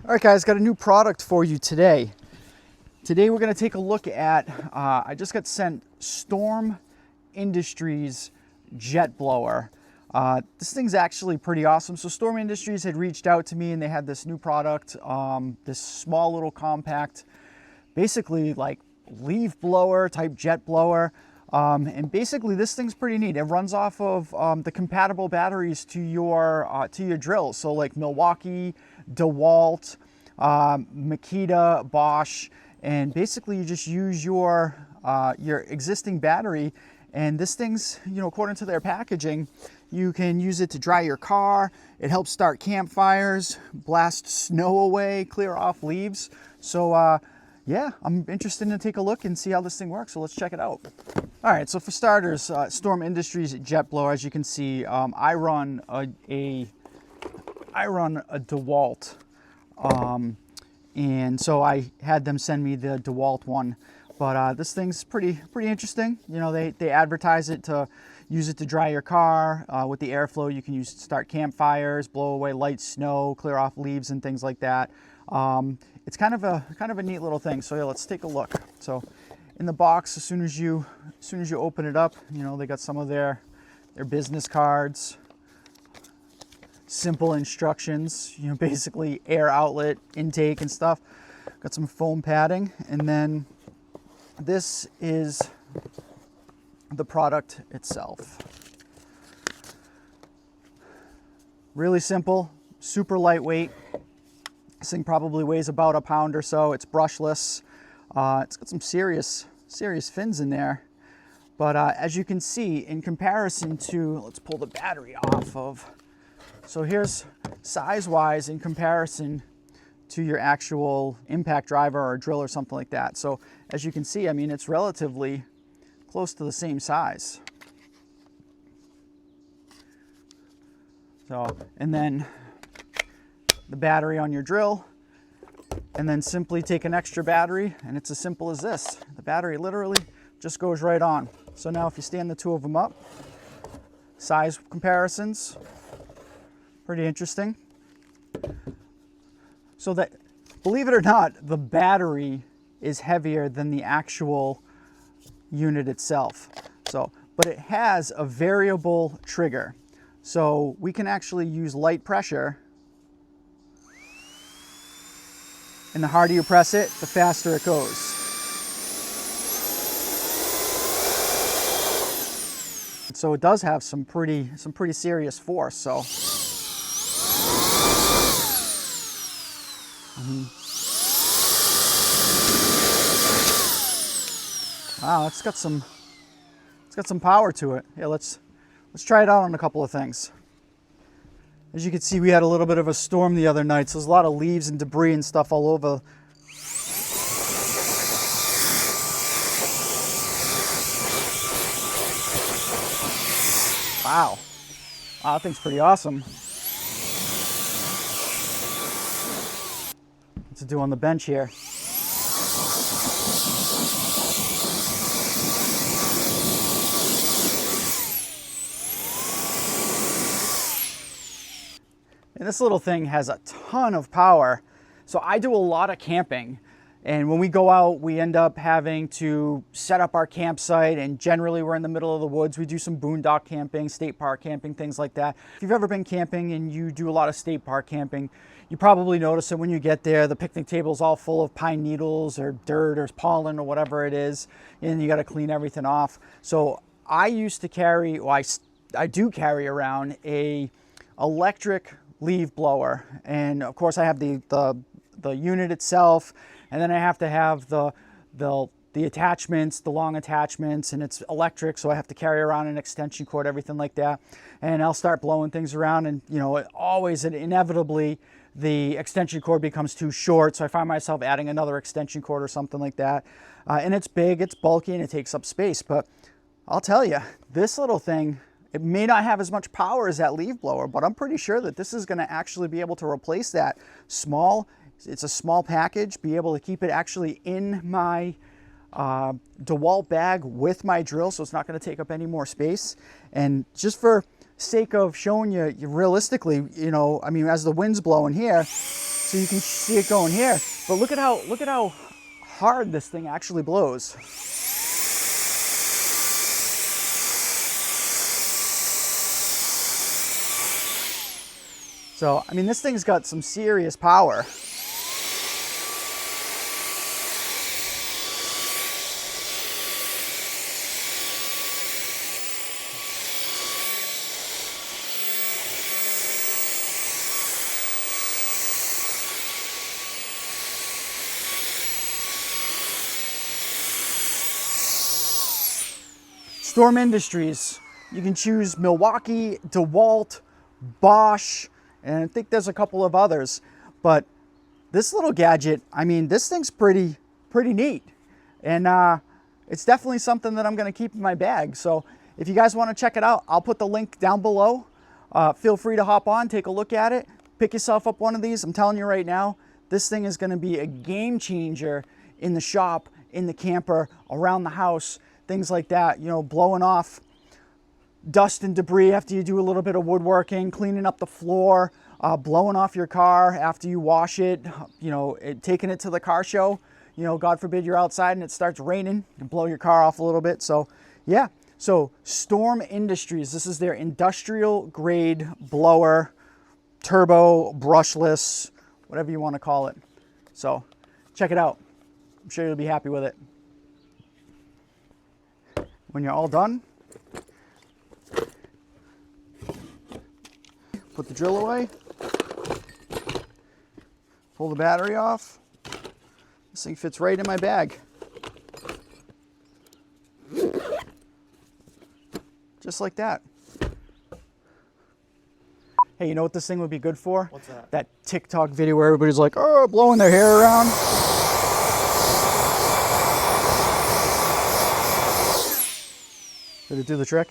All right, guys, got a new product for you today. Today we're going to take a look at, I just got sent Storm Industries jet blower. This thing's actually pretty awesome. So Storm Industries had reached out to me and they had this new product, this small little compact, basically like leaf blower type jet blower. And basically this thing's pretty neat. It runs off of the compatible batteries to your drills. So like Milwaukee, DeWalt, Makita, Bosch, and basically you just use your existing battery. And this thing's, you know, according to their packaging, you can use it to dry your car. It helps start campfires, blast snow away, clear off leaves. So yeah, I'm interested to take a look and see how this thing works. So let's check it out. All right, so for starters, Storm Industries jet blower. As you can see, I run a DeWalt, and so I had them send me the DeWalt one. But this thing's pretty interesting. You know, they advertise it to use it to dry your car. With the airflow, you can use it to start campfires, blow away light snow, clear off leaves and things like that. It's kind of a neat little thing. So yeah, let's take a look. So in the box, as soon as you open it up, you know, they got some of their business cards, simple instructions, you know, basically air outlet, intake and stuff. Got some foam padding, and then this is the product itself. Really simple, super lightweight. This thing probably weighs about a pound or so. It's brushless. It's got some serious fins in there. But as you can see, in comparison to, let's pull the battery off of. So here's size-wise in comparison to your actual impact driver or drill or something like that. So as you can see, I mean, it's relatively close to the same size. So, and then the battery on your drill, and then simply take an extra battery, and it's as simple as this. The battery literally just goes right on. So now if you stand the two of them up, size comparisons, pretty interesting. So that, believe it or not, the battery is heavier than the actual unit itself. So, but it has a variable trigger. So we can actually use light pressure, and the harder you press it, the faster it goes. So it does have some pretty serious force. So wow, it's got some power to it. Yeah, let's try it out on a couple of things. As you can see, we had a little bit of a storm the other night, so there's a lot of leaves and debris and stuff all over. Wow, that thing's pretty awesome. What's it do on the bench here? And this little thing has a ton of power. So I do a lot of camping. And when we go out, we end up having to set up our campsite, and generally we're in the middle of the woods. We do some boondock camping, state park camping, things like that. If you've ever been camping and you do a lot of state park camping, you probably notice that when you get there, the picnic table's all full of pine needles or dirt or pollen or whatever it is, and you got to clean everything off. So I used to carry, well, I do carry around a electric leaf blower, and of course I have the unit itself, and then I have to have the attachments, the long attachments, and it's electric, so I have to carry around an extension cord, everything like that. And I'll start blowing things around, and you know, inevitably the extension cord becomes too short, so I find myself adding another extension cord or something like that. And it's big, it's bulky, and it takes up space. But I'll tell you, this little thing, it may not have as much power as that leaf blower, but I'm pretty sure that this is going to actually be able to replace that small. It's a small package, be able to keep it actually in my DeWalt bag with my drill, so it's not going to take up any more space. And just for sake of showing you realistically, you know, I mean, as the wind's blowing here, as so you can see it going here. But look at how hard this thing actually blows. So, I mean, this thing's got some serious power. Storm Industries, you can choose Milwaukee, DeWalt, Bosch, and I think there's a couple of others. But this little gadget, I mean, this thing's pretty neat. And it's definitely something that I'm gonna keep in my bag. So if you guys wanna check it out, I'll put the link down below. Feel free to hop on, take a look at it, pick yourself up one of these. I'm telling you right now, this thing is gonna be a game changer in the shop, in the camper, around the house, things like that, you know, blowing off dust and debris after you do a little bit of woodworking, cleaning up the floor, blowing off your car after you wash it, you know, taking it to the car show. You know, God forbid you're outside and it starts raining, you can blow your car off a little bit. So yeah, so Storm Industries, this is their industrial grade blower, turbo, brushless, whatever you want to call it. So check it out. I'm sure you'll be happy with it. When you're all done, put the drill away, pull the battery off. This thing fits right in my bag. Just like that. Hey, you know what this thing would be good for? What's that? That TikTok video where everybody's like, oh, blowing their hair around. Did it do the trick?